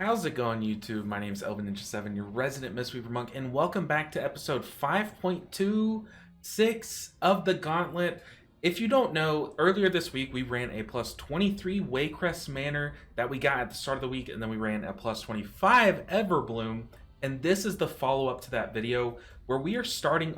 How's it going, YouTube? My name is Elvin Ninja 7, your resident Mistweaver monk, and welcome back to episode 5.26 of the Gauntlet. If you don't know, earlier this week we ran a plus 23 Waycrest Manor that we got at the start of the week, and then we ran a plus 25 Everbloom, and this is the follow-up to that video where we are starting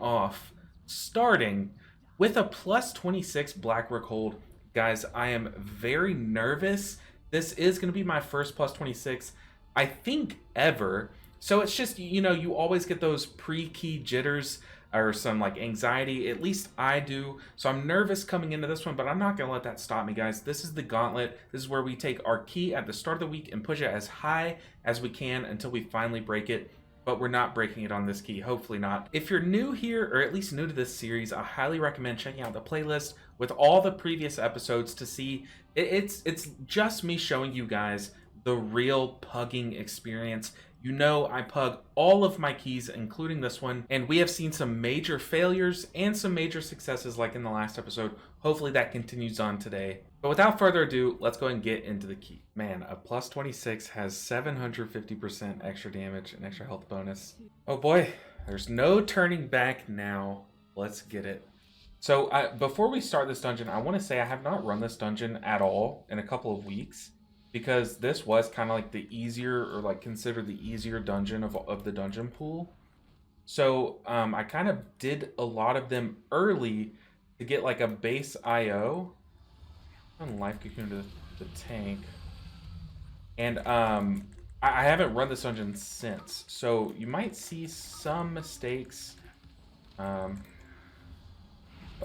with a plus 26 Black Rook hold. Guys, I am very nervous. This is going to be my first plus 26, I think, ever. So it's just, you always get those pre-key jitters or some like anxiety. At least I do. So I'm nervous coming into this one, but I'm not going to let that stop me, guys. This is the Gauntlet. This is where we take our key at the start of the week and push it as high as we can until we finally break it. But we're not breaking it on this key, hopefully not. If you're new here, or at least new to this series, I highly recommend checking out the playlist with all the previous episodes to see. It's just me showing you guys the real pugging experience. You know, I pug all of my keys, including this one, and we have seen some major failures and some major successes like in the last episode. Hopefully that continues on today. But without further ado, let's go and get into the key. Man, a plus 26 has 750% extra damage and extra health bonus. Oh boy, there's no turning back now. Let's get it. So before we start this dungeon, I want to say I have not run this dungeon at all in a couple of weeks, because this was kind of like the easier, or like considered the easier dungeon of the dungeon pool. So I kind of did a lot of them early to get like a base IO. And life cocoon to the tank. And I haven't run this dungeon since, so you might see some mistakes. But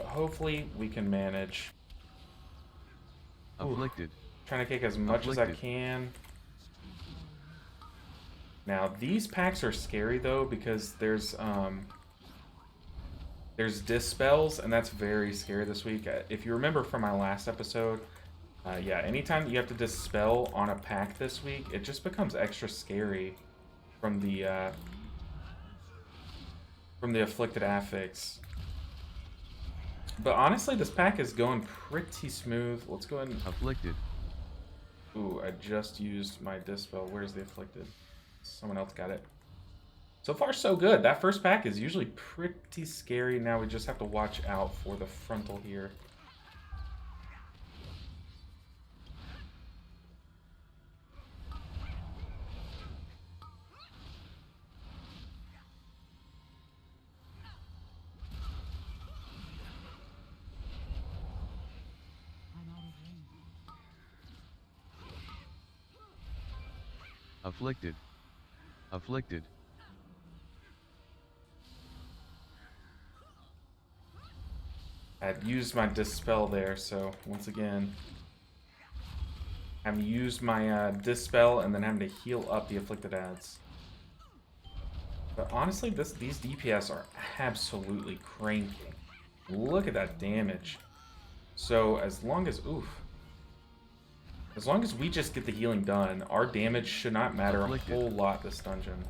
hopefully we can manage. Afflicted. Trying to kick as much as I can. Now these packs are scary though, because there's dispels, and that's very scary this week. If you remember from my last episode, yeah, anytime you have to dispel on a pack this week, it just becomes extra scary from the afflicted affix. But honestly, this pack is going pretty smooth. Let's go ahead and... Afflicted. Ooh, I just used my dispel. Where's the afflicted? Someone else got it. So far, so good. That first pack is usually pretty scary. Now we just have to watch out for the frontal here. Afflicted. Afflicted. I'd used my dispel there, so once again, I'm used my dispel and then having to heal up the afflicted ads. But honestly, these DPS are absolutely cranking. Look at that damage. So as long as we just get the healing done, our damage should not matter a whole lot this dungeon.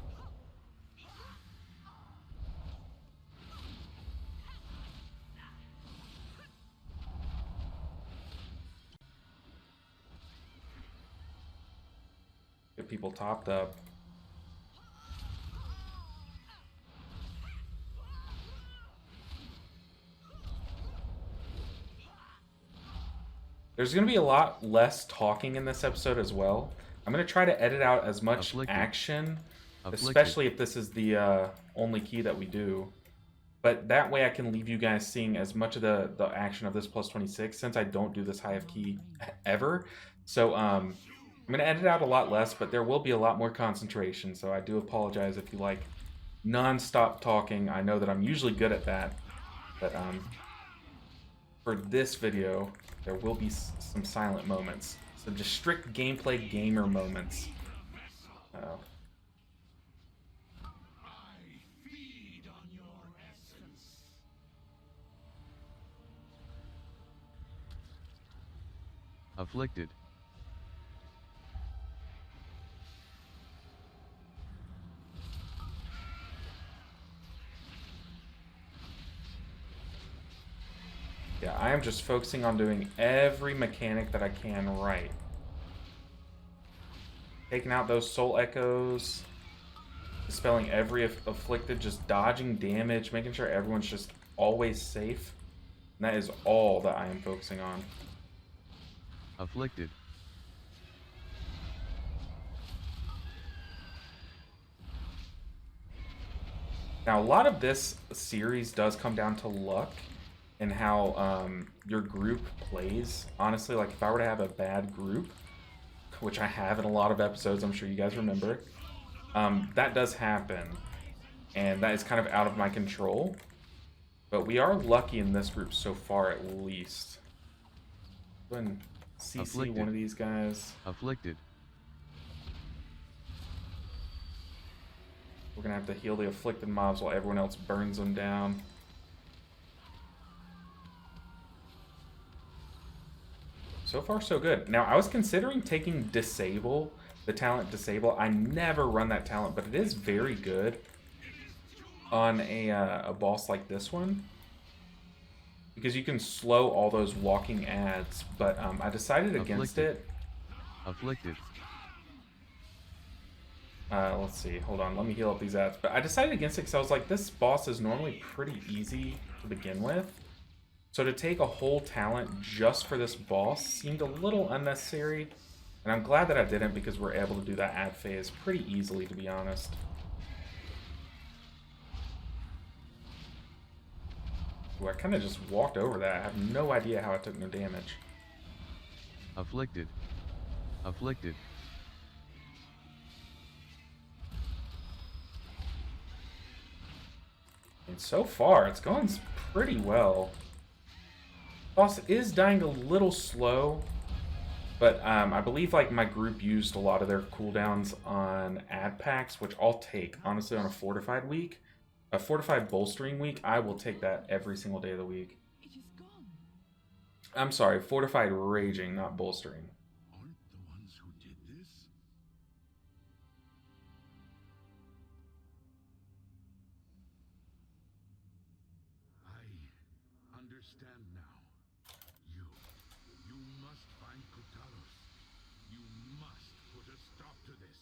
Get people topped up. There's going to be a lot less talking in this episode as well. I'm going to try to edit out as much action, especially if this is the only key that we do. But that way I can leave you guys seeing as much of the action of this plus 26, since I don't do this high of key ever. So I'm going to edit out a lot less, but there will be a lot more concentration. So I do apologize if you like non-stop talking. I know that I'm usually good at that. But for this video, there will be some silent moments. So just strict gameplay gamer moments. Uh-oh. Afflicted. Yeah, I am just focusing on doing every mechanic that I can right. Taking out those soul echoes. Dispelling every afflicted, just dodging damage, making sure everyone's just always safe. And that is all that I am focusing on. Afflicted. Now, a lot of this series does come down to luck and how your group plays. Honestly, like if I were to have a bad group, which I have in a lot of episodes, I'm sure you guys remember, that does happen. And that is kind of out of my control. But we are lucky in this group so far, at least. Go ahead and CC Afflicted. one of these guys. Afflicted. We're going to have to heal the afflicted mobs while everyone else burns them down. So far, so good. Now, I was considering taking Disable, the talent Disable. I never run that talent, but it is very good on a boss like this one, because you can slow all those walking ads, but I decided against it. Afflicted. Let's see, hold on, let me heal up these ads. But I decided against it because I was like, this boss is normally pretty easy to begin with. So to take a whole talent just for this boss seemed a little unnecessary. And I'm glad that I didn't, because we're able to do that ad phase pretty easily, to be honest. Ooh, I kind of just walked over that. I have no idea how I took no damage. Afflicted. Afflicted. And so far, it's going pretty well. Boss is dying a little slow, but I believe like my group used a lot of their cooldowns on ad packs, which I'll take, honestly, on a fortified week. A fortified bolstering week, I will take that every single day of the week. It is gone. I'm sorry, fortified raging, not bolstering. Aren't the ones who did this? I understand now. You must find Kutalos. You must put a stop to this.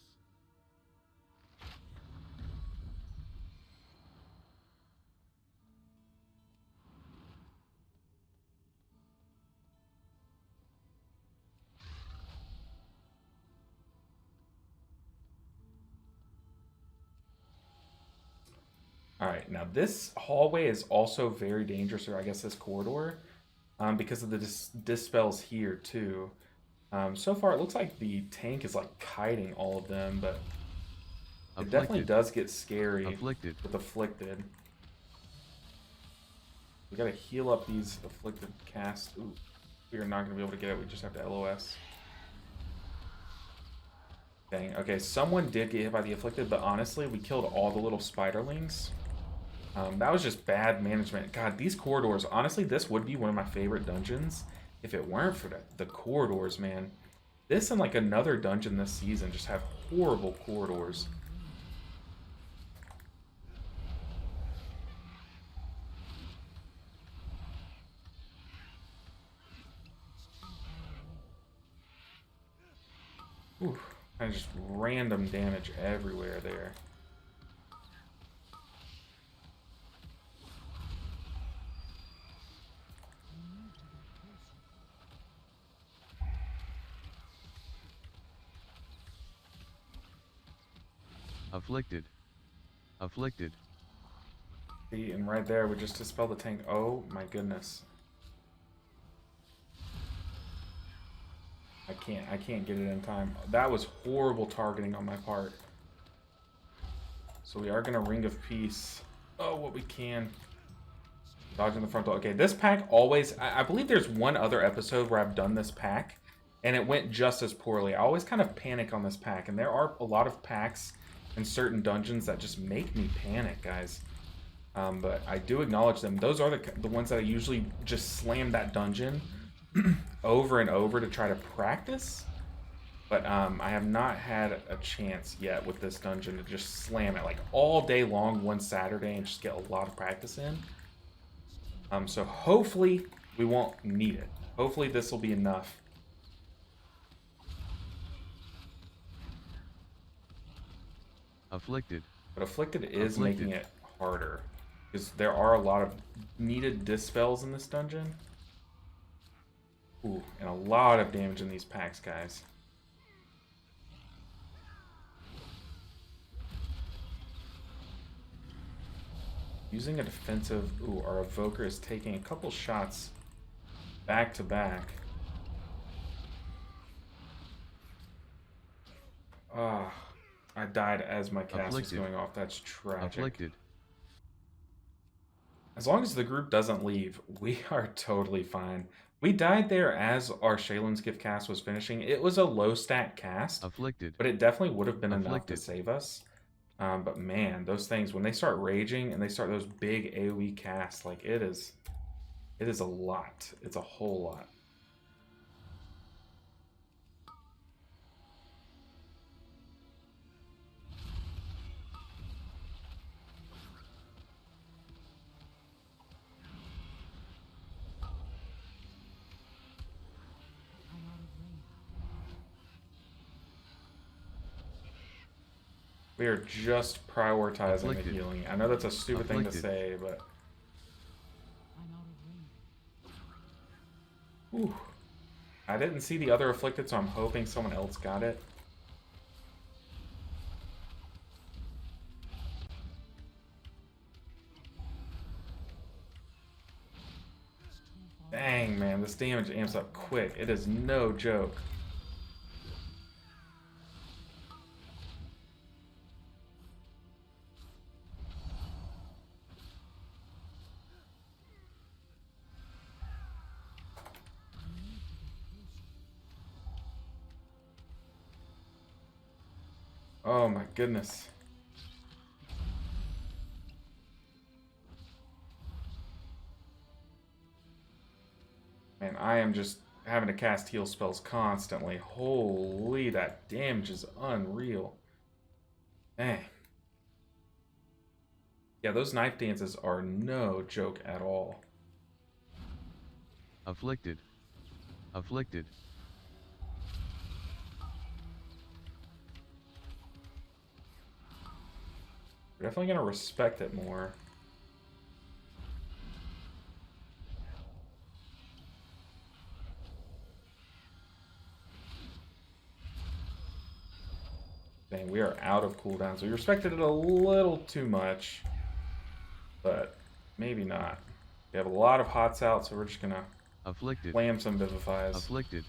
Alright, now this hallway is also very dangerous, or I guess this corridor, because of the dispels here too. So far it looks like the tank is like kiting all of them, but it definitely does get scary Afflicted. with Afflicted. We gotta heal up these Afflicted casts. Ooh, we are not gonna be able to get it, we just have to LOS. Dang, okay, someone did get hit by the Afflicted, but honestly, we killed all the little spiderlings. That was just bad management. God, these corridors, honestly, this would be one of my favorite dungeons if it weren't for the corridors, man. This and like another dungeon this season just have horrible corridors. Ooh, kind of just random damage everywhere there. Afflicted. Afflicted. See, and right there we just dispelled the tank. Oh my goodness. I can't get it in time. That was horrible targeting on my part. So we are gonna Ring of Peace. Oh, what we can. Dodging the frontal. Okay, this pack always, I believe there's one other episode where I've done this pack and it went just as poorly. I always kind of panic on this pack, and there are a lot of packs in certain dungeons that just make me panic, guys. But I do acknowledge them. Those are the ones that I usually just slam that dungeon over and over to try to practice. But I have not had a chance yet with this dungeon to just slam it like all day long one Saturday and just get a lot of practice in. So hopefully we won't need it. Hopefully this will be enough. Afflicted. But Afflicted is Afflicted. making it harder. Because there are a lot of needed dispels in this dungeon. Ooh, and a lot of damage in these packs, guys. Using a defensive... Ooh, our Evoker is taking a couple shots back to back. Ah, I died as my cast was going off. That's tragic. Afflicted. As long as the group doesn't leave, we are totally fine. We died there as our Shaylun's Gift cast was finishing. It was a low stat cast, Afflicted. but it definitely would have been enough to Afflicted. save us. But man, those things, when they start raging and they start those big AoE casts, like it is a lot. It's a whole lot. We are just prioritizing Afflicted. the healing. I know that's a stupid thing to Afflicted. say, but... Ooh. I didn't see the other Afflicted, so I'm hoping someone else got it. Dang, man, this damage amps up quick. It is no joke. Oh my goodness. Man, I am just having to cast heal spells constantly. Holy, that damage is unreal. Dang. Yeah, those knife dances are no joke at all. Afflicted. Afflicted. We're definitely going to respect it more. Dang, we are out of cooldowns. We respected it a little too much, but maybe not. We have a lot of hots out, so we're just going to Afflicted. slam some Vivifies. Afflicted.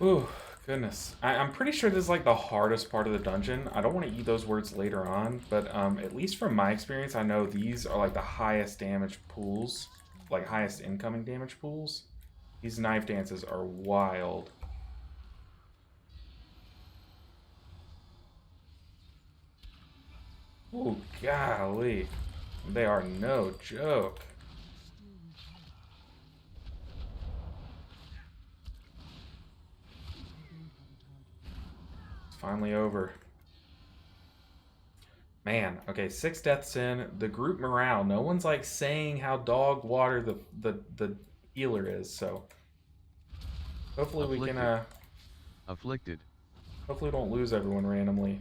Ooh, goodness. I'm pretty sure this is like the hardest part of the dungeon. I don't want to eat those words later on, but at least from my experience, I know these are like the highest damage pools, like highest incoming damage pools. These knife dances are wild. Ooh, golly. They are no joke. Finally over. Man, okay, 6 deaths in. The group morale. No one's like saying how dog water the healer is, so hopefully we can Afflicted. hopefully we don't lose everyone randomly.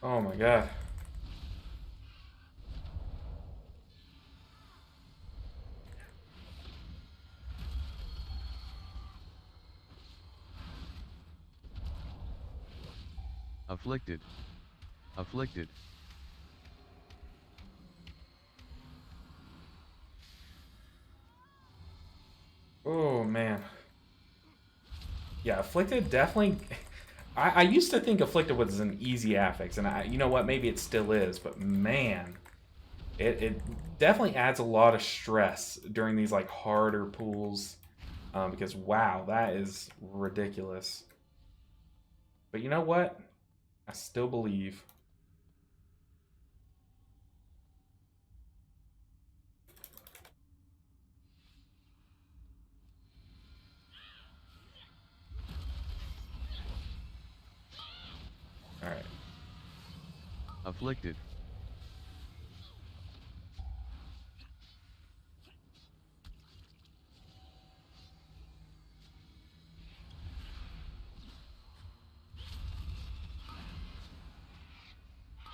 Oh my god. Afflicted. Afflicted. Oh man. Yeah, Afflicted definitely. I used to think Afflicted was an easy affix, and you know what? Maybe it still is, but man, it definitely adds a lot of stress during these like harder pools, because wow, that is ridiculous. But you know what? I still believe. All right. Afflicted.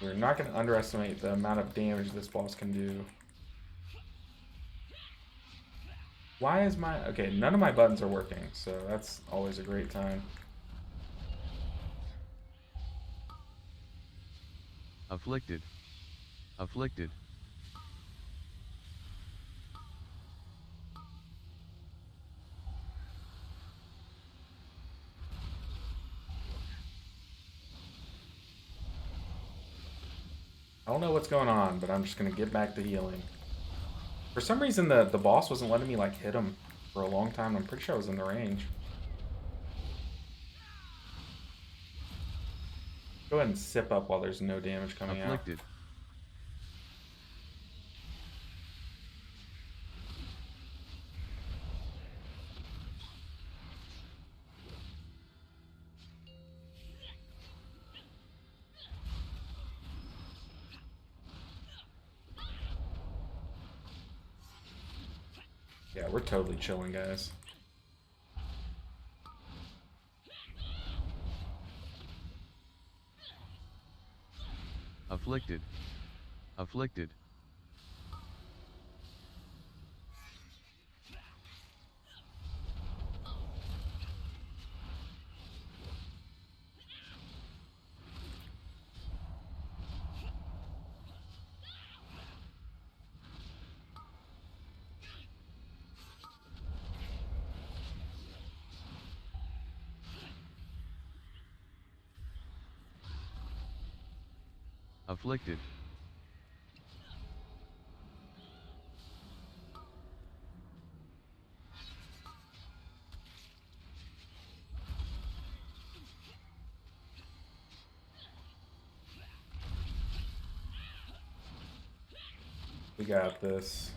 We're not going to underestimate the amount of damage this boss can do. Why is my... Okay, none of my buttons are working, so that's always a great time. Afflicted. Afflicted. I don't know what's going on, but I'm just going to get back to healing. For some reason, the boss wasn't letting me, like, hit him for a long time. I'm pretty sure I was in the range. Go ahead and sip up while there's no damage coming out. Afflicted. Yeah, we're totally chilling, guys. Afflicted. Afflicted. Afflicted. We got this.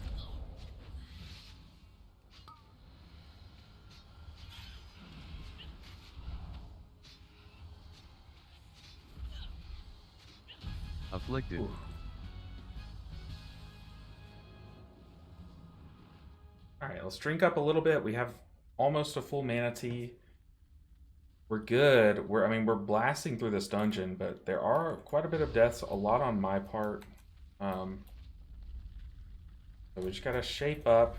Afflicted. Ooh. Alright, let's drink up a little bit. We have almost a full mana tea. We're good. I mean, we're blasting through this dungeon, but there are quite a bit of deaths, a lot on my part. So we just gotta shape up.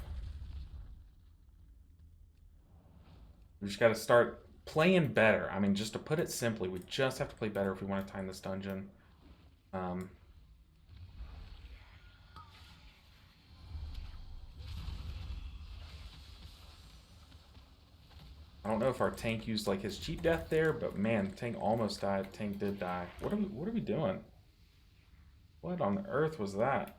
We just gotta start playing better. I mean, just to put it simply, we just have to play better if we want to time this dungeon. I don't know if our tank used like his cheat death there, but man, tank almost died. Tank did die. What are we doing? What on earth was that?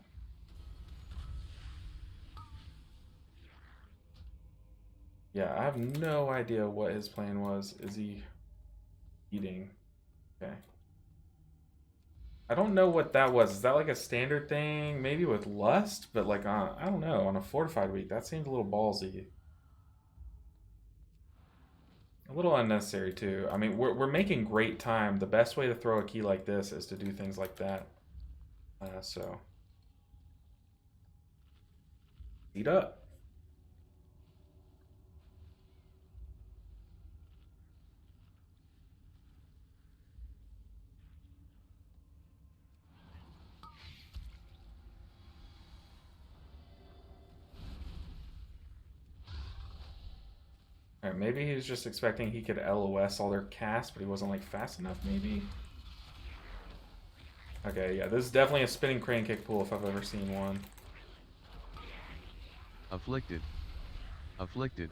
Yeah, I have no idea what his plan was. Is he eating? Okay. I don't know what that was. Is that like a standard thing? Maybe with Lust? But like on, I don't know, on a fortified week, that seemed a little ballsy. A little unnecessary too. I mean, we're making great time. The best way to throw a key like this is to do things like that. So. Eat up. Alright, maybe he was just expecting he could LOS all their casts, but he wasn't like fast enough, maybe. Okay, yeah, this is definitely a spinning crane kick pool if I've ever seen one. Afflicted. Afflicted.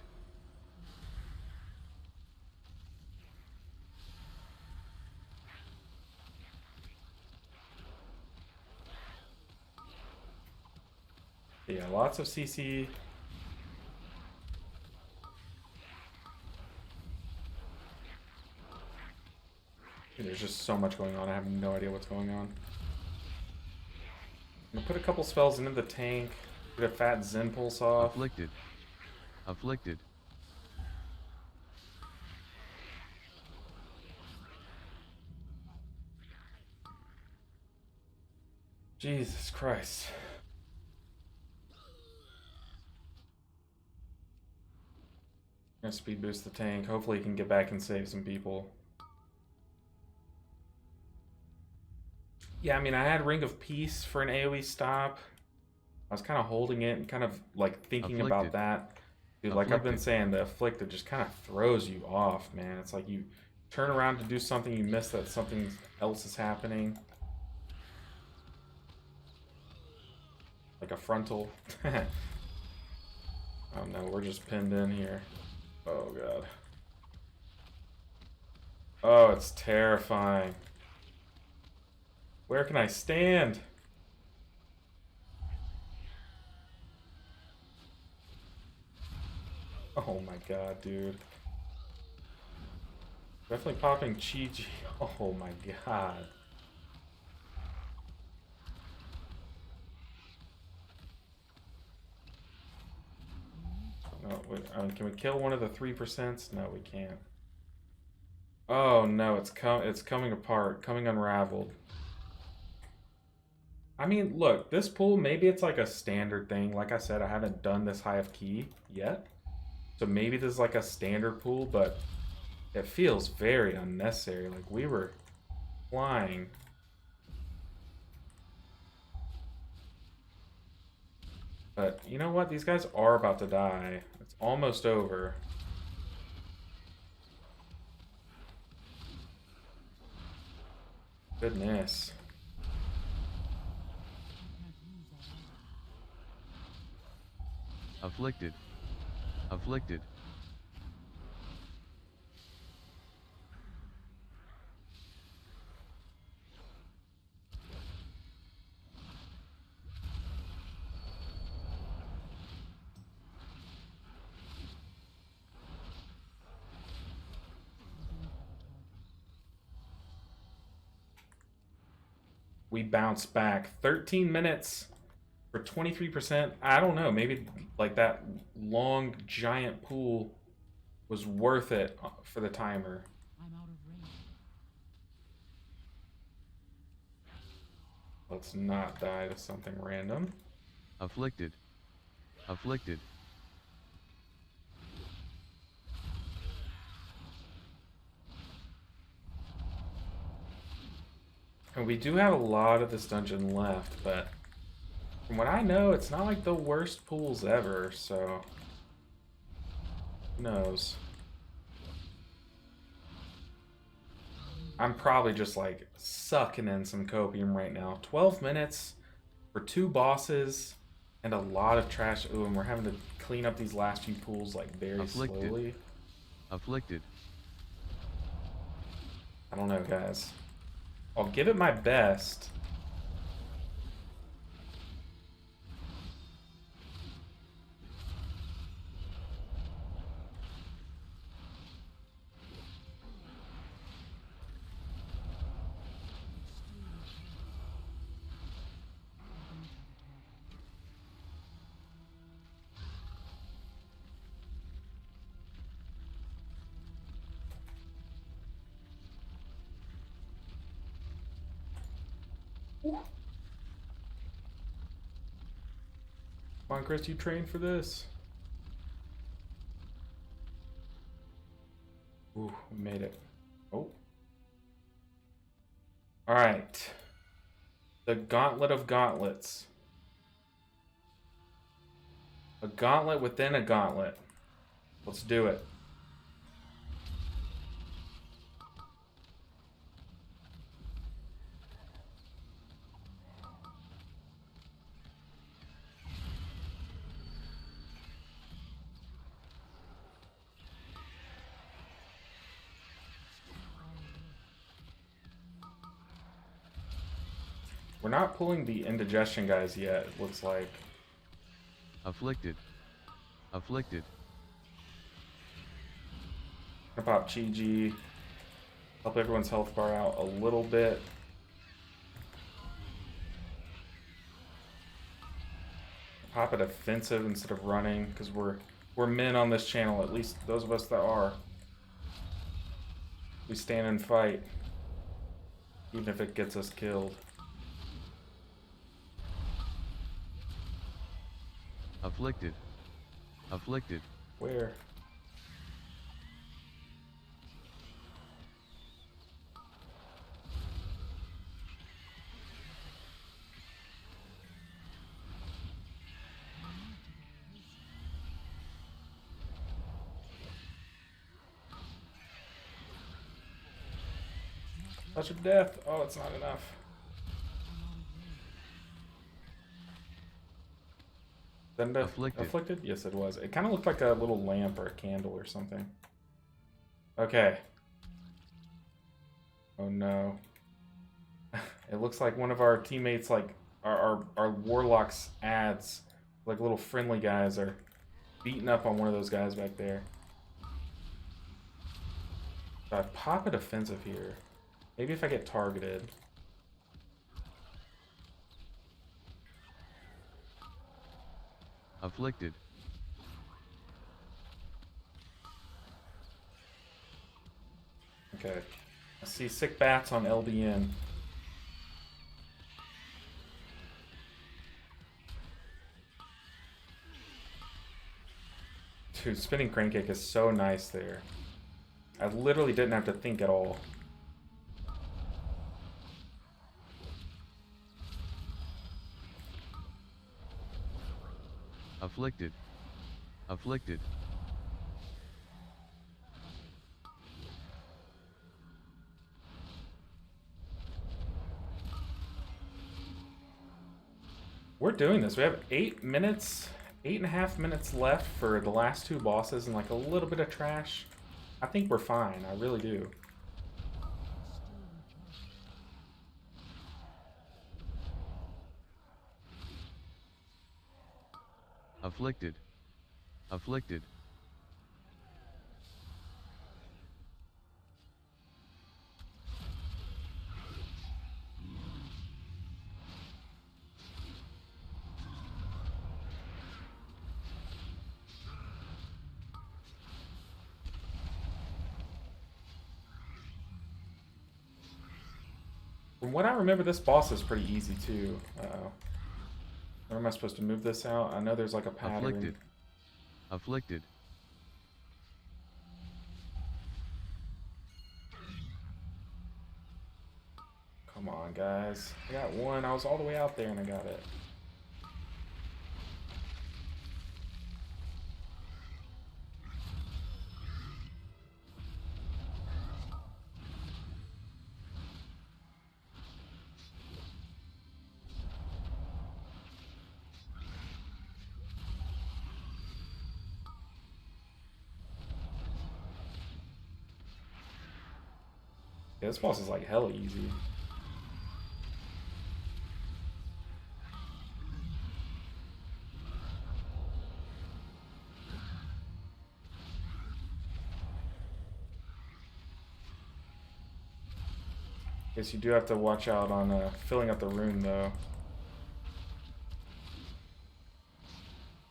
Yeah, lots of CC. There's just so much going on. I have no idea what's going on. I'm gonna put a couple spells into the tank. Get a fat Zen pulse off. Afflicted. Afflicted. Jesus Christ. I'm gonna speed boost the tank. Hopefully he can get back and save some people. Yeah, I mean, I had Ring of Peace for an AoE stop. I was kind of holding it and kind of like thinking about that. Dude, like I've been saying, the Afflicted just kind of throws you off, man. It's like you turn around to do something, you miss that something else is happening. Like a frontal. Oh no, we're just pinned in here. Oh god. Oh, it's terrifying. Where can I stand? Oh my god, dude. Definitely popping Chi-Chi. Oh my god. No, wait, can we kill one of the 3%? No, we can't. Oh no, it's coming apart, coming unraveled. I mean, look, this pool, maybe it's like a standard thing. Like I said, I haven't done this high of key yet. So maybe this is like a standard pool, but it feels very unnecessary. Like we were flying. But you know what? These guys are about to die. It's almost over. Goodness. Afflicted. Afflicted. We bounce back. 13 minutes for 23%. I don't know. Maybe like that long giant pool was worth it for the timer. I'm out of range. Let's not die to something random. Afflicted. Afflicted. And we do have a lot of this dungeon left, but from what I know, it's not like the worst pools ever, so who knows? I'm probably just like sucking in some copium right now. 12 minutes for 2 bosses and a lot of trash. Ooh, and we're having to clean up these last few pools like very slowly. Afflicted. I don't know, guys. I'll give it my best. Come on, Chris, you trained for this. Ooh, we made it. Oh. Alright. The Gauntlet of Gauntlets. A gauntlet within a gauntlet. Let's do it. We're not pulling the indigestion guys yet, it looks like. Afflicted. Afflicted. Gonna pop Chi-Ji. Help everyone's health bar out a little bit. Pop it offensive instead of running, because we're men on this channel, at least those of us that are. We stand and fight, even if it gets us killed. Afflicted. Afflicted. Where? Touch of death. Oh, it's not enough. Then afflicted? Yes, it was. It kind of looked like a little lamp or a candle or something. Okay. Oh no. It looks like one of our teammates, like our warlock's ads, like little friendly guys, are beating up on one of those guys back there. If I pop it offensive here, maybe if I get targeted. Afflicted. Okay. I see sick bats on LBN. Dude, spinning crane kick is so nice there. I literally didn't have to think at all. Afflicted. Afflicted. We're doing this. We have 8 minutes, 8.5 minutes left for the last 2 bosses and like a little bit of trash. I think we're fine. I really do. Afflicted. Afflicted. From what I remember, this boss is pretty easy too. Uh-oh. Where am I supposed to move this out? I know there's like a pattern. Afflicted. Afflicted. Come on, guys. I got one. I was all the way out there and I got it. Yeah, this boss is like hella easy. Guess you do have to watch out on filling up the room though.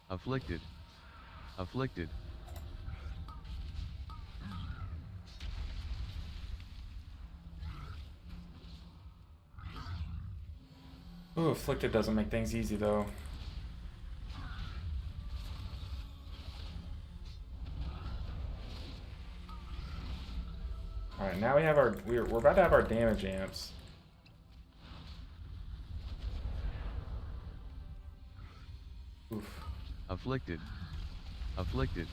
Afflicted. Afflicted. Ooh, afflicted doesn't make things easy though. Alright, now we have our we're about to have our damage amps. Oof. Afflicted. Afflicted.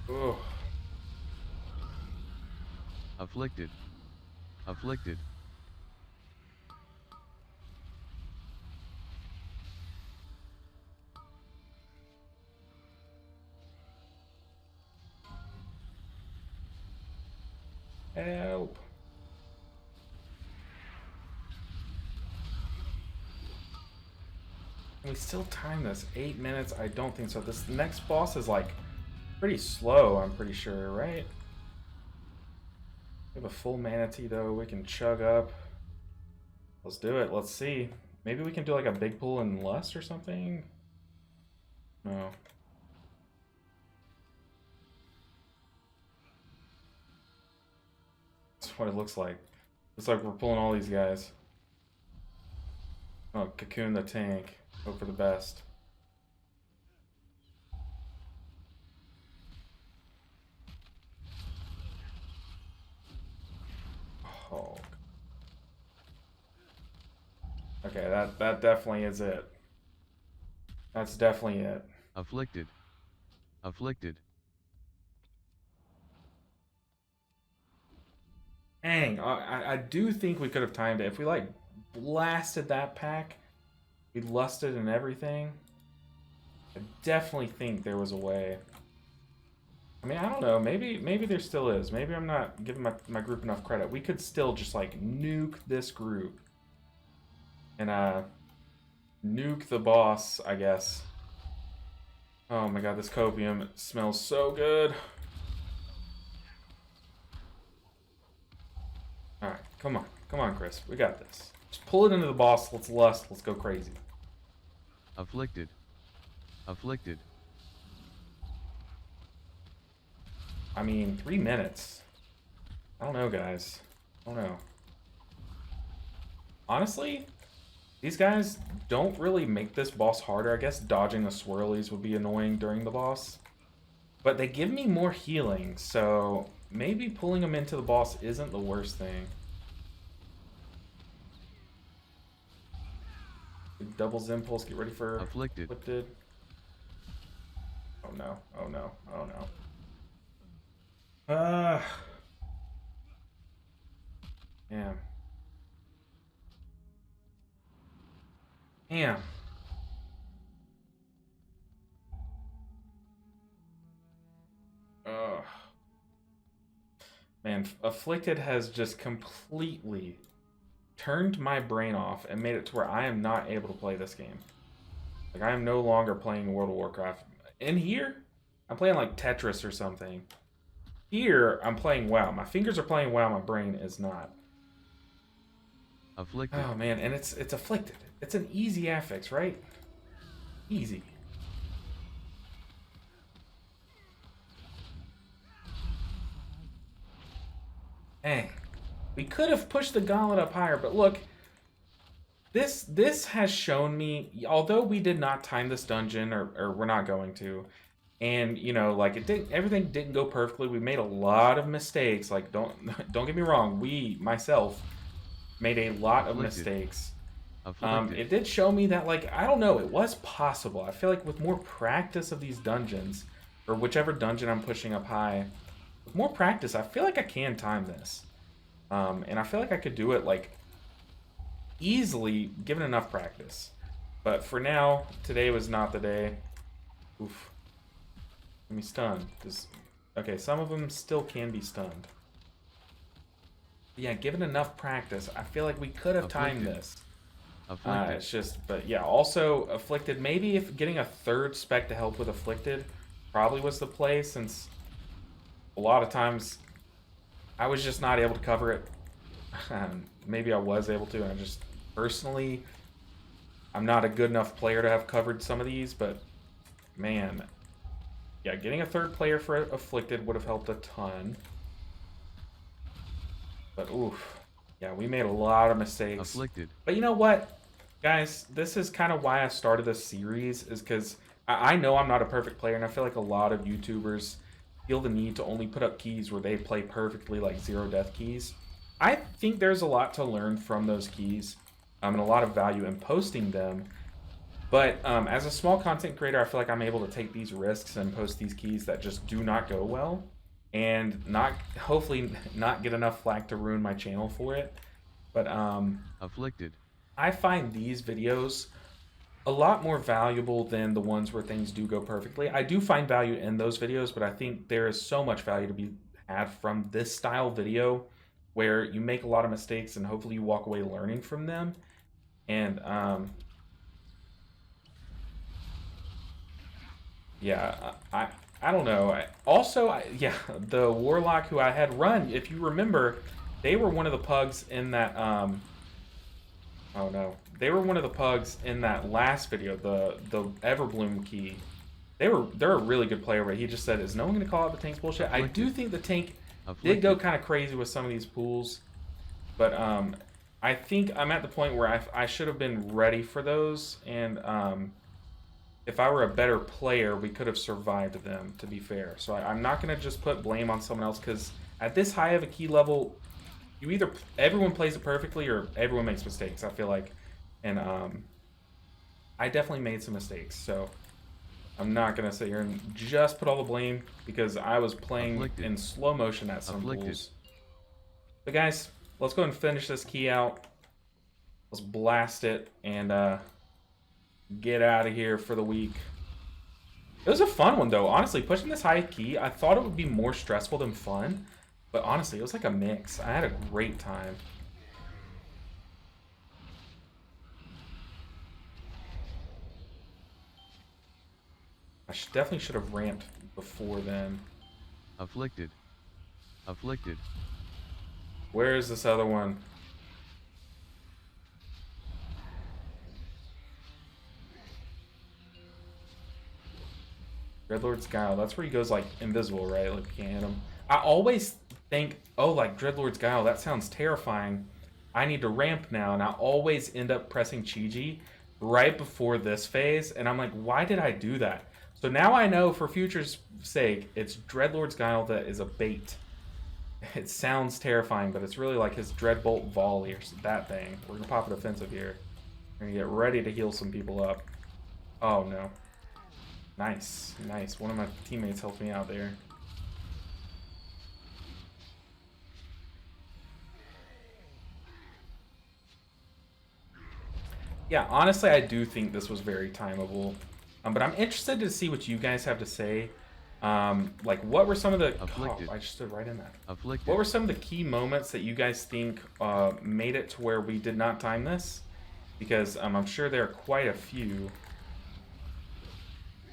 Ooh. Afflicted. Afflicted. Help. Can we still time this? 8 minutes? I don't think so. This next boss is like pretty slow, I'm pretty sure, right? We have a full manatee though, we can chug up. Let's do it, let's see. Maybe we can do like a big pull in Lust or something? No. That's what it looks like. Looks like we're pulling all these guys. Oh, Cocoon the tank. Hope for the best. Oh. Okay, that definitely is it. That's definitely it. Afflicted. Afflicted. Dang, I do think we could have timed it. If we like blasted that pack, we lusted and everything, I definitely think there was a way. I mean, I don't know. Maybe there still is. Maybe I'm not giving my group enough credit. We could still just like nuke this group and nuke the boss, I guess. Oh my god, this copium smells so good. Alright, come on, Chris. We got this. Just pull it into the boss. Let's lust. Let's go crazy. Afflicted. Afflicted. I mean, 3 minutes. I don't know, guys. I don't know. Honestly, these guys don't really make this boss harder. I guess dodging the swirlies would be annoying during the boss. But they give me more healing, so maybe pulling them into the boss isn't the worst thing. Doubles impulse, get ready for Afflicted. Afflicted. Oh no, oh no, oh no. Damn. Damn. Ugh. Man, Afflicted has just completely turned my brain off and made it to where I am not able to play this game. Like, I am no longer playing World of Warcraft. In here, I'm playing like Tetris or something. Here, I'm playing WoW. My fingers are playing WoW, my brain is not. Afflicted. Oh man, and it's Afflicted. It's an easy affix, right? Easy. Dang. We could have pushed the gauntlet up higher, but look, this has shown me, although we did not time this dungeon, or we're not going to, and you know, like everything didn't go perfectly. We made a lot of mistakes. Like don't get me wrong, myself made a lot of mistakes. It did show me that, like, I don't know, it was possible. I feel like with more practice of these dungeons, or whichever dungeon I'm pushing up high, with more practice, I feel like I can time this. And I feel like I could do it, like, easily, given enough practice. But for now, today was not the day. Oof. Let me stun. Okay, some of them still can be stunned. But yeah, given enough practice, I feel like we could have timed this. It's just, but yeah, also Afflicted. Maybe if getting a third spec to help with Afflicted probably was the play, since a lot of times I was just not able to cover it. Maybe I was able to, and I just personally, I'm not a good enough player to have covered some of these, but man, yeah, getting a third player for Afflicted would have helped a ton. But oof, yeah, we made a lot of mistakes. Afflicted. But you know what, guys, this is kind of why I started this series, is because I know I'm not a perfect player, and I feel like a lot of YouTubers feel the need to only put up keys where they play perfectly, like 0 death keys. I think there's a lot to learn from those keys, and a lot of value in posting them. But as a small content creator, I feel like I'm able to take these risks and post these keys that just do not go well, and hopefully not get enough flack to ruin my channel for it. But Afflicted. I find these videos a lot more valuable than the ones where things do go perfectly. I do find value in those videos, but I think there is so much value to be had from this style video, where you make a lot of mistakes and hopefully you walk away learning from them. And yeah, I don't know. Yeah, the Warlock who I had run, if you remember, they were one of the pugs in that oh no, they were one of the pugs in that last video, the Everbloom key. They're a really good player, but he just said, is no one going to call out the tank's bullshit? I do think the tank did go kind of crazy with some of these pools, but I think I'm at the point where I should have been ready for those, and if I were a better player, we could have survived them, to be fair. So I'm not going to just put blame on someone else, because at this high of a key level, you either everyone plays it perfectly or everyone makes mistakes, I feel like. And I definitely made some mistakes, so I'm not going to sit here and just put all the blame, because I was playing in slow motion at some pools. But guys, let's go ahead and finish this key out. Let's blast it and get out of here for the week. It was a fun one, though. Honestly, pushing this high key, I thought it would be more stressful than fun. But honestly, it was like a mix. I had a great time. I definitely should have ramped before then. Afflicted. Afflicted. Where is this other one? Dreadlord's Guile. That's where he goes like invisible, right? Like you can't hit him. I always think, oh, like Dreadlord's Guile, that sounds terrifying. I need to ramp now, and I always end up pressing Chi-Ji right before this phase, and I'm like, why did I do that? So now I know, for future's sake, it's Dreadlord's Guile that is a bait. It sounds terrifying, but it's really like his Dreadbolt Volley or that thing. We're gonna pop it offensive here. We're gonna get ready to heal some people up. Oh no. Nice, nice. One of my teammates helped me out there. Yeah, honestly, I do think this was very timeable. But I'm interested to see what you guys have to say. Like, what were some of the... Oh, I just stood right in that. What were some of the key moments that you guys think made it to where we did not time this? Because I'm sure there are quite a few.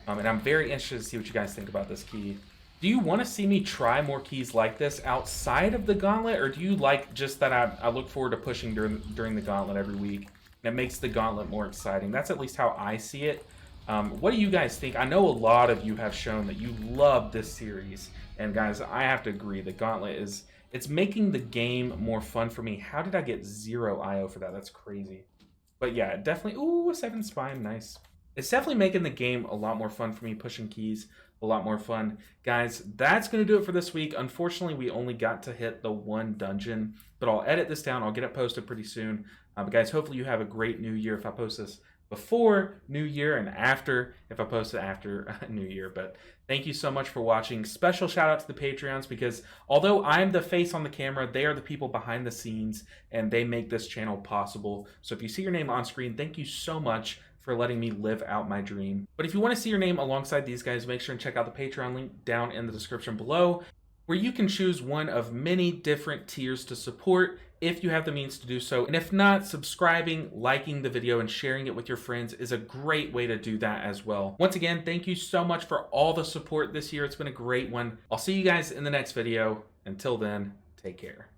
And I'm very interested to see what you guys think about this key. Do you want to see me try more keys like this outside of the Gauntlet? Or do you like just that I look forward to pushing during the Gauntlet every week? And it makes the Gauntlet more exciting. That's at least how I see it. What do you guys think? I know a lot of you have shown that you love this series. And guys, I have to agree. The Gauntlet it's making the game more fun for me. How did I get 0 IO for that? That's crazy. But yeah, definitely. Ooh, a 7 spine. Nice. It's definitely making the game a lot more fun for me, pushing keys a lot more fun. Guys, that's going to do it for this week. Unfortunately, we only got to hit the 1 dungeon, but I'll edit this down. I'll get it posted pretty soon. But guys, hopefully you have a great new year if I post this before New Year, and after if I post it after New Year. But thank you so much for watching. Special shout out to the Patreons, because although I'm the face on the camera, they are the people behind the scenes, and they make this channel possible. So if you see your name on screen, thank you so much for letting me live out my dream. But if you want to see your name alongside these guys, make sure and check out the Patreon link down in the description below, where you can choose one of many different tiers to support if you have the means to do so. And if not, subscribing, liking the video, and sharing it with your friends is a great way to do that as well. Once again, thank you so much for all the support this year. It's been a great one. I'll see you guys in the next video. Until then, take care.